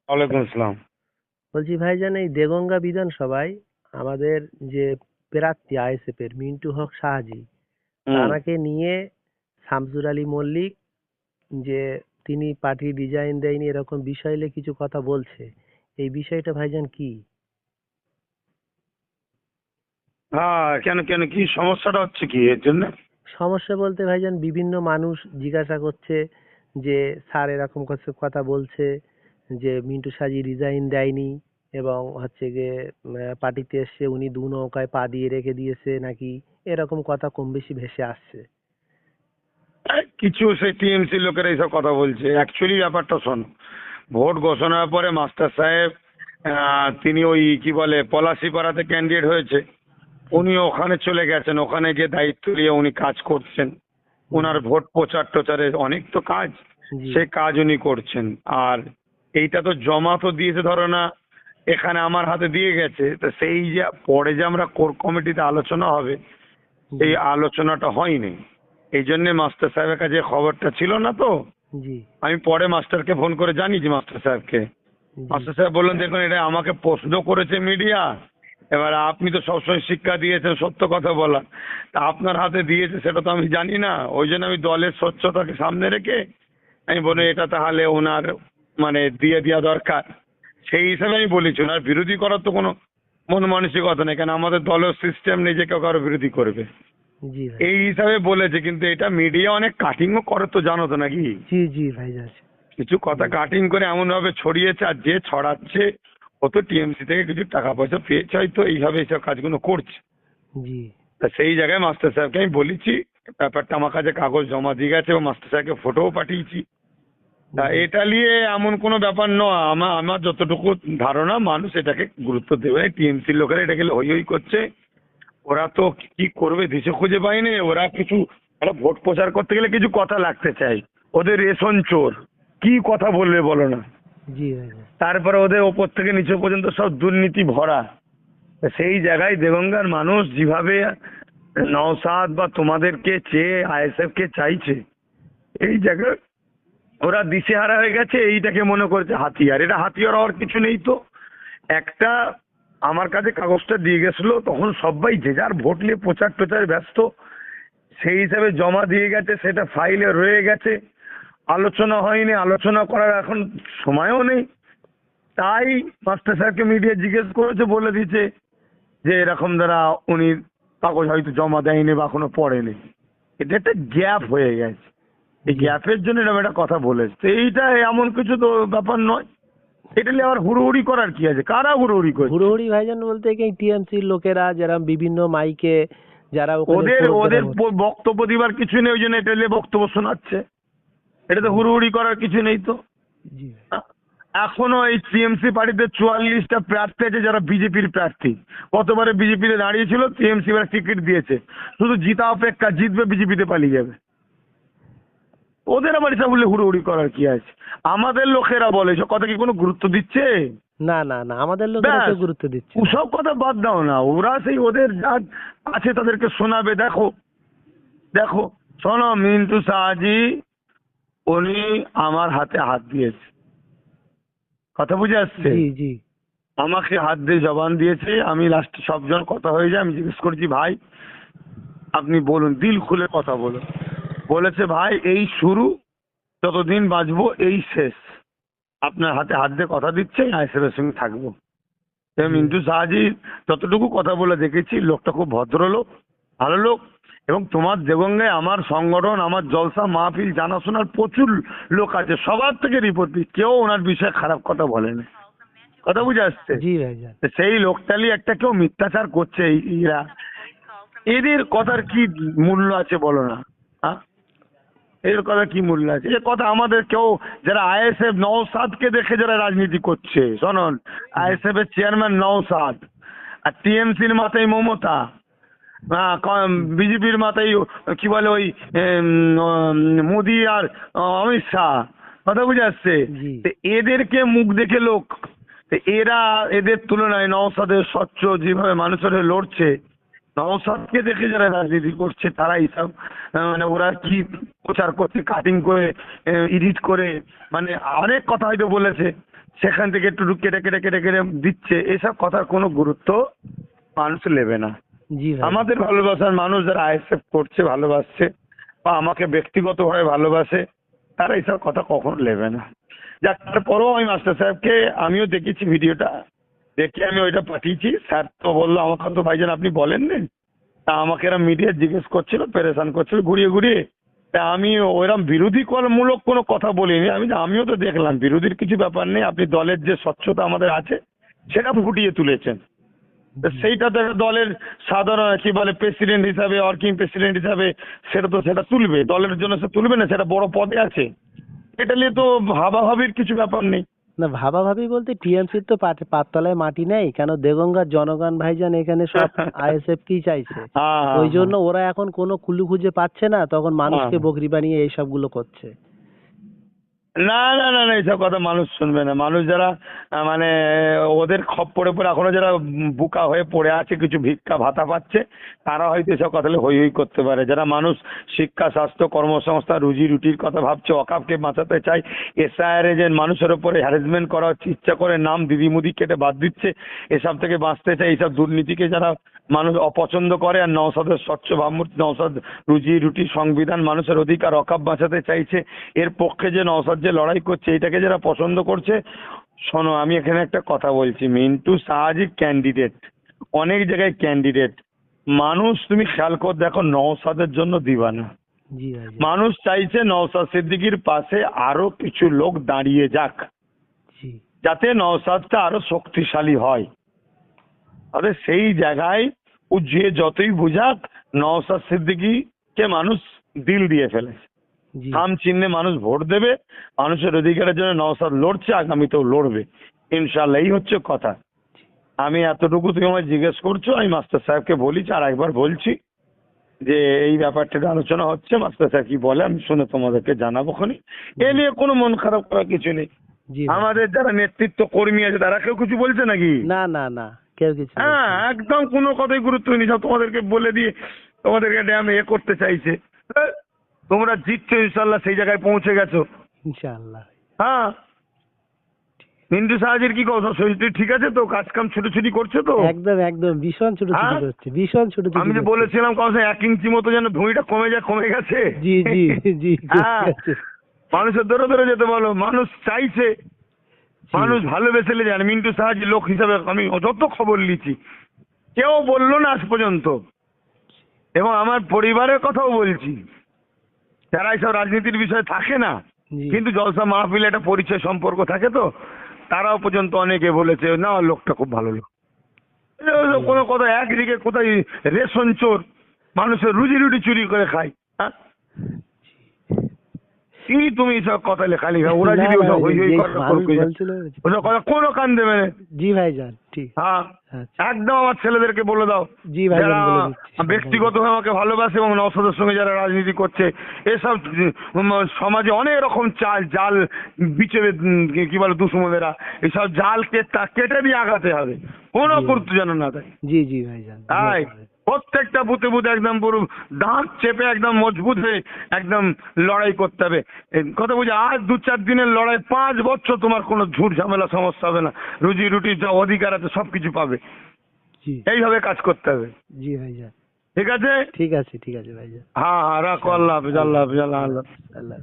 ওয়ালাইকুম আসসালাম। বলছি ভাইজান, এই দেগঙ্গা বিধানসভায় আমাদের যে প্রার্থী আইএসএফ এর মিন্টু হক সাহাজি, হুম। তানাকে নিয়ে শামসুর আলী মল্লিক যে তিনি পার্টি ডিজাইন দেয়নি এরকম বিষয় নিয়ে কিছু কথা বলছে। এই বিষয়টা ভাইজান কি? হ্যাঁ, কেন কেন কি সমস্যাটা হচ্ছে কি এর জন্য? সমস্যা বলতে ভাইজান বিভিন্ন মানুষ জিজ্ঞাসা করছে যে স্যার এরকম কথা বলছে যে মিন্টু সাজি রিজাইন দেয়নি এবং হচ্ছে গিয়ে পার্টিতে এসে উনি দু নৌকায় পা দিয়ে রেখে দিয়েছে নাকি, এরকম কথা কম বেশি ভেসে আসছে। কিছু সেই টিএমসি লোকেরা এইসব কথা বলছে। অ্যাকচুয়ালি ব্যাপারটা শোন, ভোট ঘোষণার পরে মাস্টার সাহেব তিনি ওই কি বলে পলাশিপাড়াতে ক্যান্ডিডেট হয়েছে। জি। উনি ওখানে চলে গেছেন, ওখানে গিয়ে দায়িত্ব নিয়ে উনি কাজ করছেন। জি। ওনার ভোট প্রচার টোচারের অনেক তো কাজ, জি। সে কাজ উনি করছেন। আর এইটা তো জমা তো দিয়েছে ধরো না, এখানে আমার হাতে দিয়ে গেছে, তো সেই যে পরে যে আমরা কোর কমিটিতে আলোচনা হবে, জি। এই আলোচনাটা হয়নি। এই জন্যে মাস্টার সাহেবের কাছে খবরটা ছিল না তো। জি। আমি পরে মাস্টারকে ফোন করে জানিয়েছি, মাস্টার সাহেবকে। জি। মাস্টার সাহেব বললেন, দেখুন এটা আমাকে প্রশ্ন করেছে মিডিয়া, এবার আপনি তো সবসময় শিক্ষা দিয়েছেন সত্য কথা বলা, তা আপনার হাতে দিয়েছে সেটা তো আমি জানি না। ওই জন্য আমি দলের স্বচ্ছতাকে সামনে রেখে আমি বলি এটা তাহলে ওনার মানে দিয়ে দেওয়া দরকার। সেই হিসাবে আমি বলেছি, ওনার বিরোধী করার তো কোনো মন মানসিকতা নেই, কেন আমাদের দলের সিস্টেম নেই যে কেউ কারো বিরোধী করবে। জি ভাই। এই হিসাবে বলেছে, কিন্তু এটা মিডিয়া অনেক কাটিংও করে তো, জানো তো নাকি? জি। জি ভাইজান। কিছু কথা জি। কাটিং করে এমন ভাবে ছড়িয়েছে, আর যে ছড়াচ্ছে ও তো টিএমসি থেকে কিছু টাকা পয়সা পেয়েছে, হয়তো এইভাবে এইসব কাজগুলো করছে। জি। তা সেই জায়গায় মাস্টার সাহেবকে আমি বলেছি, ব্যাপারটা আমার কাছে কাগজ জমা দিয়ে গেছে এবং মাস্টার সাহেবকে ফটোও পাঠিয়েছি। তা জি। এটা নিয়ে এমন কোনো ব্যাপার নয়। আমার আমার যতটুকু ধারণা, মানুষ এটাকে গুরুত্ব দেবে। টিএমসির লোকেরা এটাকে হই হই করছে। ওরা তো কি করবে দিশে খুঁজে পায়নি। ওরা কিছু একটা ভোট প্রচার করতে গেলে কিছু কথা লাগতে চাই। ওদের রেশন চোর, কি কথা বলবে বলো না? জি ভাইজান। তারপরে ওদের ওপর থেকে নিচে পর্যন্ত সব দুর্নীতি ভরা। তা সেই জায়গায় দেগঙ্গার মানুষ যেভাবে নওশাদ বা তোমাদেরকে চেয়ে আইএসএফ কে চাইছে, এই জায়গায় ওরা দিশেহারা হয়ে গেছে। এইটাকে মনে করছে হাতিয়ার। এটা হাতিয়ার হওয়ার কিছু নেই তো। একটা আমার কাছে কাগজটা দিয়ে গেছিল, তখন সবাই যে যার ভোট নিয়ে প্রচার টোচার ব্যস্ত। সেই হিসাবে জমা দিয়ে গেছে, সেটা ফাইলে রয়ে গেছে। আলোচনা হয়নি, আলোচনা করার এখন সময়ও নেই। তাই মাস্টার সাহেবকে মিডিয়া জিজ্ঞেস করেছে, বলে দিয়েছে যে এরকম দ্বারা উনি কাগজ হয়তো জমা দেয়নি বা এখনো পড়েনি। এটা একটা গ্যাপ হয়ে গেছে। এই জি। গ্যাপের জন্য এরকম একটা কথা বলেছে। তো এইটা এমন কিছু তো ব্যাপার নয়। এটা নিয়ে আবার হুড়োহুড়ি করার কি আছে? কারা হুড়োহুড়ি করছে? হুড়োহুড়ি ভাইজান বলতে কি, টিএমসির লোকেরা যারা বিভিন্ন মাইকে যারা ওখানে ওদের ওদের প্রোগ্রাম হচ্ছে। বক্তব্য দিবার কিছু নেই, ওই জন্য এটা নিয়ে বক্তব্য শোনাচ্ছে। এটা তো জি। হুড়োহুড়ি করার কিছু নেই তো। জি। এখনো এই টিএমসি পার্টিতে 44টা প্রার্থী আছে যারা বিজেপির প্রার্থী। গতবারে বিজেপিতে দাঁড়িয়েছিল, টিএমসি এবার টিকিট দিয়েছে। শুধু জিতা অপেক্ষা, জিতবে বিজেপিতে পালিয়ে যাবে। ওদের আবার এটা বলে হুড়োহুড়ি করার কি আছে? আমাদের লোকেরা বলে, এসব কথা কি কোনো গুরুত্ব দিচ্ছে? না না না, আমাদের লোকেরা ব্যাস, কেউ গুরুত্ব দিচ্ছে না। ওসব কথা বাদ দাও না। ওরা সেই ওদের যা আছে তাদেরকে শোনাবে। দেখো দেখো, শোনো, মিন্টু শাহজি উনি আমার হাতে হাত দিয়েছে। কথা বুঝে আসছে? জি। জি। আমাকে হাত দিয়ে জবান দিয়েছে। আমি লাস্টে সবজন কথা হয়ে যায়, আমি জিজ্ঞেস করছি, ভাই আপনি বলুন, দিল খুলে কথা বলুন। বলেছে, ভাই এই শুরু, যতদিন বাঁচবো এই শেষ। আপনার হাতে হাত দিয়ে কথা দিচ্ছে, আইএসএফের সঙ্গে থাকবো। জি। মিন্টু শাহজি যতটুকু কথা বলে দেখেছি, লোকটা খুব ভদ্রলোক, ভালো লোক। এবং তোমার দেগঙ্গায় আমার সংগঠন, আমার জলসা মাহফিল জানাশোনার প্রচুর লোক আছে, সবার থেকে রিপোর্ট দিই, কেউ ওনার বিষয়ে খারাপ কথা বলেনি। কথা বুঝে আসছে? জি ভাইজান। তো সেই লোকটালি একটা কেউ মিথ্যাচার করছে, এরা এদের কথার কি মূল্য আছে বলো না? হ্যাঁ, এর কথা কি মূল্য আছে? এ কথা আমাদের কেউ, যারা আইএসএফ নওশাদকে দেখে যারা রাজনীতি করছে, শোনন, জি। আইএসএফ এর চেয়ারম্যান নওশাদ, আর টিএমসির মাথায় মমতা, বিজেপির মাথায় কি বলে ওই মোদি আর অমিত শাহ। কথা বুঝে আসছে? জি। তো এদেরকে মুখ দেখে লোক, তো এরা এদের তুলনায় নওশাদের স্বচ্ছ যেভাবে মানুষের হয়ে লড়ছে, নওশাদকে দেখে যারা রাজনীতি করছে তারা এইসব মানে ওরা কি প্রচার করছে, কাটিং করে, এডিট করে, মানে অনেক কথা হয়তো বলেছে, সেখান থেকে একটু কেটে কেটে কেটে কেটে দিচ্ছে, এসব কথার কোনো গুরুত্ব মানুষ নেবে না। জি ভাই। আমাদের ভালোবাসার মানুষ যারা আইএসএফ করছে, ভালোবাসছে বা আমাকে ব্যক্তিগতভাবে ভালোবাসে, তারা এইসব কথা কখনো নেবে না। যাক, তারপরেও আমি মাস্টার সাহেবকে, আমিও দেখেছি ভিডিওটা, দেখে আমি ওইটা পাঠিয়েছি। স্যার তো বললো আমাকে তো ভাইজান আপনি বলেননি, তা আমাকে এরা মিডিয়া জিজ্ঞেস করছিল, পেরেশান করছিল ঘুরিয়ে ঘুরিয়ে, তা আমি ওইরকম বিরোধী মূলক কোনো কথা বলিনি। আমিও তো দেখলাম বিরোধীর কিছু ব্যাপার নেই, আপনি দলের যে স্বচ্ছতা আমাদের আছে সেটা ফুটিয়ে তুলেছেন। তো সেইটা তো একটা দলের সাধারণ কি বলে প্রেসিডেন্ট হিসাবে, ওয়ার্কিং প্রেসিডেন্ট হিসাবে সেটা তুলবে, দলের জন্য সে তুলবে না, সেটা বড় পদে আছে, এটা নিয়ে তো ভাবাভাবির কিছু ব্যাপার নেই। না, ভাবাভাবি বলতে টিএমসির তো পাততলায় মাটি নেই, কেন দেগঙ্গার জনগণ ভাইজান এখানে সব আইএসএফ কি চাইছে, হ্যাঁ, ওই জন্য ওরা এখন কোনো কুলু খুঁজে পাচ্ছে না, তখন মানুষকে হ্যাঁ। বকরি বানিয়ে এই সবগুলো করছে। না না না না, এইসব কথা মানুষ শুনবে না। মানুষ যারা মানে ওদের খপ্পরে পড়ে এখনো যারা বুকা হয়ে পড়ে আছে, কিছু ভিক্ষা ভাতা পাচ্ছে, তারা হয়তো এসব কথা হই হই করতে পারে। যারা মানুষ শিক্ষা, স্বাস্থ্য, কর্মসংস্থান, রুজি রুটির কথা ভাবছে, অকাপকে বাঁচাতে চায়, এসআইআর যে মানুষের উপরে হ্যারাসমেন্ট করা হচ্ছে, ইচ্ছা করে নাম দিদিমুদি কেটে বাদ দিচ্ছে, এসব থেকে বাঁচতে চায়, এইসব দুর্নীতিকে যারা মানুষ অপছন্দ করে, আর নওশাদের স্বচ্ছ ভাবমূর্তি, নওশাদ রুজি রুটি, সংবিধান, মানুষের অধিকার, অকাপ বাঁচাতে চাইছে, এর পক্ষে যে নওশাদ যে লড়াই করছে, এটাকে যারা পছন্দ করছে, শোনো আমি এখানে একটা কথা বলছি, মিন্টু শাহজি ক্যান্ডিডেট, অনেক জায়গায় ক্যান্ডিডেট, মানুষ তুমি খেয়াল করে দেখো নওশাদের জন্য দিবানা। জি ভাই। মানুষ চাইছে নওশাদ সিদ্দিকীর পাশে আরো কিছু লোক দাঁড়িয়ে যাক, জি যাতে নওশাদটা আরো শক্তিশালী হয়। তবে সেই জায়গায় ও যে যতই বুঝাক, নওশাদ সিদ্দিকীকে মানুষ দিল দিয়ে ফেলেছে, জি থাম চিহ্নে মানুষ ভোট দেবে, মানুষের অধিকারের জন্য নওশাদ লড়ছে, আগামীতেও লড়বে ইনশাআল্লাহ, এই হচ্ছে কথা। আমি এতটুকু তুমি আমায় জিজ্ঞেস করছো, আমি মাস্টার সাহেবকে বলেছি, আর একবার বলছি যে এই ব্যাপারটা আলোচনা হচ্ছে, মাস্টার সাহেব কি বলে আমি শুনে তোমাদেরকে জানাবো খনি। এ নিয়ে কোনো মন খারাপ করার কিছু নেই। জি ভাই। আমাদের যারা নেতৃত্ব কর্মী আছে তারা কেউ কিছু বলছে নাকি? না না না, কেউ কিছু বলছে হ্যাঁ, না। একদম কোনো কথাই গুরুত্ব নেই, সব তোমাদেরকে বলে দিয়ে তোমাদেরকে ড্যাম করতে চাইছে। তোমরা জিতছো ইনশাল্লাহ, সেই জায়গায় পৌঁছে গেছো। ইনশাআল্লাহ। হ্যাঁ, মিন্টু সাহাজির কি কথা, শরীর ঠিক আছে তো? কাজ কাম ছুটোছুটি করছে তো? একদম একদম ভীষণ ছোটাছুটি হ্যাঁ? করছে, ভীষণ ছোটাছুটি আমি যে করছে। বলেছিলাম কমসে 1 ইঞ্চি মতো যেন ভুঁড়িটা কমে গেছে। জি জি জি, হ্যাঁ, ঠিক আছে। মানুষের ধরে ধরে যেতে বলো, মানুষ চাইছে, জি। মানুষ ভালোবেসে জানে। মিন্টু সাহাজি লোক হিসাবে আমি যত খবর নিয়েছি, কেউ বললো না আজ পর্যন্ত, এবং আমার পরিবারের কথাও বলছি, যারা এইসব রাজনীতির বিষয়ে থাকে না, জি কিন্তু জলসা মাহফিলে একটা পরিচয় সম্পর্ক থাকে তো, তারাও পর্যন্ত অনেকে বলেছে না লোকটা খুব ভালো লোক। কোনো কথা, একদিকে কোথায় রেশন চোর, মানুষের রুজি রুটি চুরি করে খায়। হ্যাঁ, কি তুমি সব কথা লেখালি, ওরা না, যদি না, ওসব হই হই যে করে মানুষ করবে, বলছিল। ওসব কথা কোনো কান দেবে না। জি ভাইজান, ঠিক। হ্যাঁ, আচ্ছা। একদম আমার ছেলেদেরকে বলে দাও, জি ভাইজান, যারা বলে দিচ্ছি। ব্যক্তিগতভাবে আমাকে ভালোবাসে এবং নওশাদের সঙ্গে যারা রাজনীতি করছে, এসব সমাজে অনেক রকম জাল বিচে কি বলে দুশ্মনেরা, এসব জালকে কেটে দিয়ে আগাতে হবে, কোনো জি। গুরুত্ব যেন না দেয়। জি জি ভাইজান। তাই প্রত্যেকটা বুথে বুথে একদম পুরো দাঁত চেপে একদম মজবুত হয়ে একদম লড়াই করতে হবে। এই কথা বুঝে, আজ 2-4 দিনের লড়াই, 5 বছর তোমার কোনো ঝুট ঝামেলা সমস্যা হবে না, রুজি রুটির যা অধিকার আছে সবকিছু পাবে। জি এইভাবে কাজ করতে হবে, জি ভাইজান। ঠিক আছে? ঠিক আছে, ঠিক আছে ভাইজান। হ্যাঁ হ্যাঁ, রাখো। আল্লাহ হাফিজ, আল্লাহ হাফিজ, আল্লাহ হাফিজ। আল্লাহ।